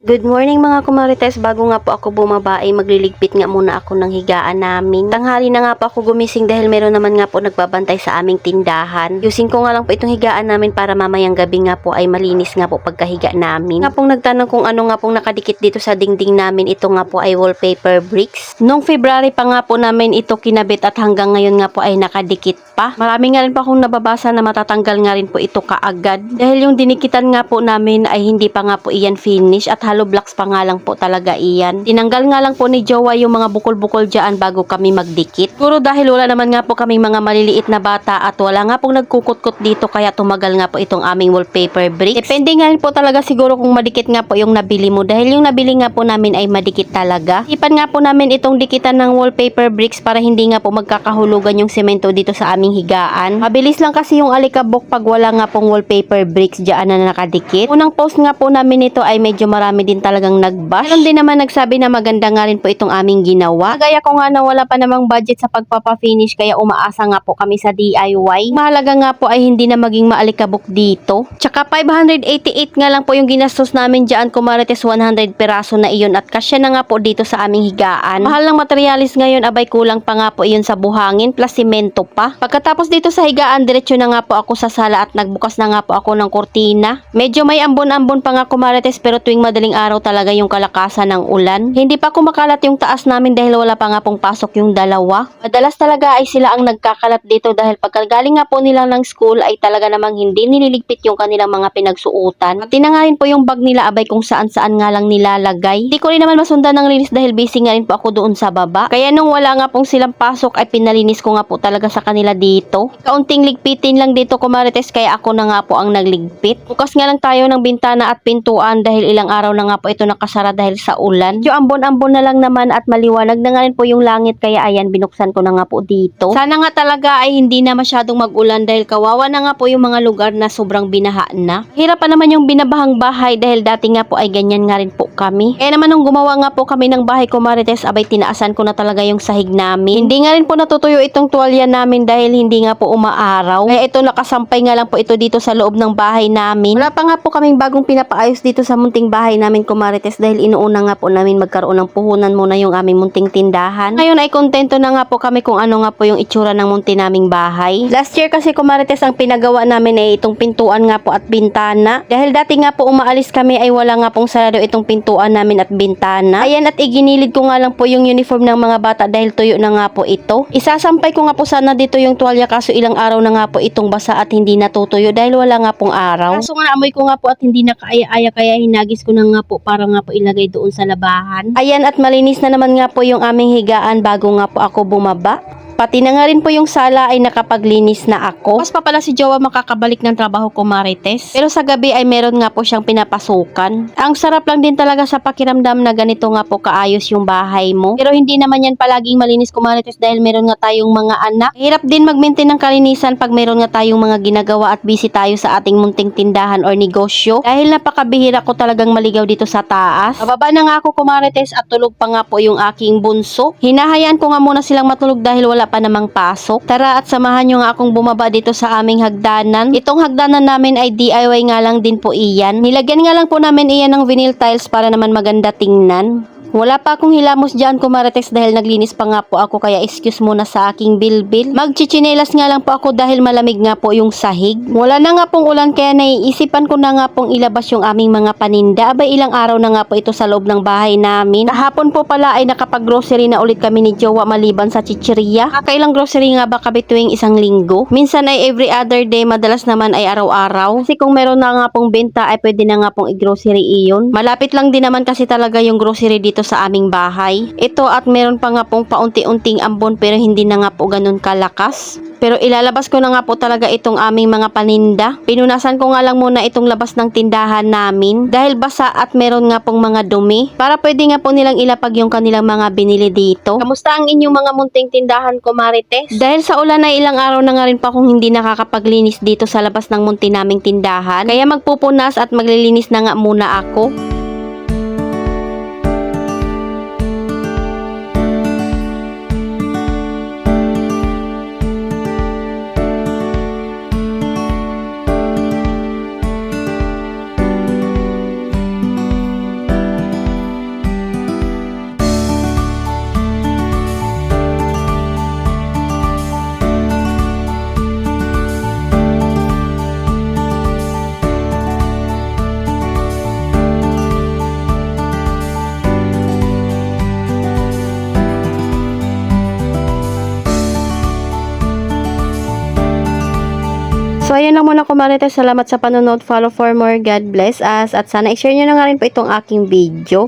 Good morning mga kumarites. Bago nga po ako bumaba ay magliligpit nga muna ako ng higaan namin. Tanghali na nga po ako gumising dahil meron naman nga po nagbabantay sa aming tindahan. Yusin ko nga lang po itong higaan namin para mamayang gabi nga po ay malinis nga po pagkahiga namin. Nga pong nagtanong kung ano nga pong nakadikit dito sa dingding namin, ito nga po ay wallpaper bricks. Noong February pa nga po namin ito kinabit at hanggang ngayon nga po ay nakadikit pa. Marami nga rin po akong nababasa na matatanggal nga rin po ito kaagad. Dahil yung dinikitan nga po namin ay hindi pa nga po iyan finish at hollow blocks pa nga lang po talaga iyan. Tinanggal nga lang po ni Jowa yung mga bukol-bukol dyan bago kami magdikit. Siguro dahil wala naman nga po kaming mga maliliit na bata at wala nga pong nagkukut-kut dito kaya tumagal nga po itong aming wallpaper bricks. Depende nga rin po talaga siguro kung madikit nga po yung nabili mo dahil yung nabili nga po namin ay madikit talaga. Ipan nga po namin itong dikitan ng wallpaper bricks para hindi nga po magkakahulugan yung semento dito sa aming higaan. Mabilis lang kasi yung alikabok pag wala nga pong wallpaper bricks dyan na nakadikit. Unang post nga po namin ito ay medyo marami din talagang nag-bash. Meron din naman nagsabi na maganda nga rin po itong aming ginawa. Gaya ko nga na wala pa namang budget sa pagpapafinish kaya umaasa nga po kami sa DIY. Mahalaga nga po ay hindi na maging maalikabok dito. Tsaka 588 nga lang po yung ginastos namin dyan, kumarites 100 peraso na iyon at kasya na nga po dito sa aming higaan. Mahal ng materialis ngayon, abay kulang pa nga po iyon sa buhangin plus simento pa. Pagkatapos dito sa higaan, diretso na nga po ako sa sala at nagbukas na nga po ako ng kurtina. Medyo may ambon-ambon pa nga kumarites pero tuwing madaling araw talaga yung kalakasan ng ulan. Hindi pa kumakalat yung taas namin dahil wala pa nga pong pasok yung dalawa. Madalas talaga ay sila ang nagkakalat dito dahil pagkagaling nga po nila ng school ay talaga namang hindi nililigpit yung kanilang mga pinagsuotan. At tinangarin po yung bag nila abay kung saan-saan nga lang nilalagay. Hindi ko rin naman masundan ng linis dahil busy nga rin po ako doon sa baba. Kaya nung wala nga pong silang pasok ay pinalinis ko nga po talaga sa kanila dito. Kaunting ligpitin lang dito kumarites kaya ako na nga po ang nagligpit. Bukas nga lang tayo ng bintana at pintuan dahil ilang araw na nga po ito nakasara dahil sa ulan. Yung ambon-ambon na lang naman at maliwanag na nga rin po yung langit kaya ayan binuksan ko na nga po dito. Sana nga talaga ay hindi na masyadong mag-ulan dahil kawawa na nga po yung mga lugar na sobrang binaha na. Hirap pa naman yung binabahang bahay dahil dati nga po ay ganyan nga rin po kami. Kaya naman nung gumawa nga po kami ng bahay kumarites abay tinaasan ko na talaga yung sahig namin. Hindi nga rin po natutuyo itong tuwalya namin dahil hindi nga po umaaraw. Kaya ito nakasampay nga lang po ito dito sa loob ng bahay namin. Wala pa nga po kaming bagong pinapaayos dito sa munting bahay namin kumarites dahil inuuna nga po namin magkaroon ng puhunan muna yung aming munting tindahan. Ngayon ay kontento na nga po kami kung ano nga po yung itsura ng munti naming bahay. Last year kasi kumarites ang pinagawa namin ay itong pintuan nga po at bintana. Dahil dati nga po umaalis kami ay wala nga pong sarado itong pintuan namin at bintana. Ayan at iginilid ko nga lang po yung uniform ng mga bata dahil tuyo na nga po ito. Isasampay ko nga po sana dito yung tuwalya kaso ilang araw na nga po itong basa at hindi natutuyo dahil wala nga pong araw. Kaso nga naamoy ko nga po at hindi nakaaya-aya kaya hinagis ko na nga po para nga po ilagay doon sa labahan. Ayan at malinis na naman nga po yung aming higaan bago nga po ako bumaba. Pati na nga rin po yung sala ay nakapaglinis na ako. Mas pa pala si Jowa makakabalik ng trabaho ko marites. Pero sa gabi ay meron nga po siyang pinapasukan. Ang sarap lang din talaga sa pakiramdam na ganito nga po kaayos yung bahay mo. Pero hindi naman yan palaging malinis ko marites dahil meron nga tayong mga anak. Hirap din mag-maintain ng kalinisan pag meron nga tayong mga ginagawa at busy tayo sa ating munting tindahan or negosyo. Dahil napakabihira ko talagang maligaw dito sa taas. Bababa na nga ako kumarites at tulog pa nga po yung aking bunso. Hinahayaan ko nga muna silang matulog dahil wala pa namang pasok. Tara at samahan nyo nga akong bumaba dito sa aming hagdanan. Itong hagdanan namin ay DIY nga lang din po iyan. Nilagyan nga lang po namin iyan ng vinyl tiles para naman maganda tingnan. Wala pa akong hilamos dyan kumarites dahil naglinis pa nga po ako kaya excuse muna sa aking bilbil. Magchichinelas nga lang po ako dahil malamig nga po yung sahig. Wala na nga pong ulan kaya naiisipan ko na nga pong ilabas yung aming mga paninda. Abay ilang araw na nga po ito sa loob ng bahay namin. Kahapon po pala ay nakapag-grocery na ulit kami ni Jowa maliban sa chichirya. Kakailang grocery nga ba kami tuwing isang linggo? Minsan ay every other day, madalas naman ay araw-araw. Kasi kung meron na nga pong benta ay pwede na nga pong i-grocery iyon. Malapit lang din naman kasi talaga yung grocery dito sa aming bahay. Ito at meron pa nga pong paunti-unting ambon pero hindi na nga po ganun kalakas. Pero ilalabas ko na nga po talaga itong aming mga paninda. Pinunasan ko nga lang muna itong labas ng tindahan namin dahil basa at meron nga pong mga dumi para pwede nga po nilang ilapag yung kanilang mga binili dito. Kamusta ang inyong mga munting tindahan ko marites? Dahil sa ulan ay ilang araw na nga rin pa akong hindi nakakapaglinis dito sa labas ng munti naming tindahan. Kaya magpupunas at maglilinis na nga muna ako. So, ayun lang muna kumarites. Salamat sa panonood. Follow for more. God bless us. At sana i-share nyo na nga rin po itong aking video.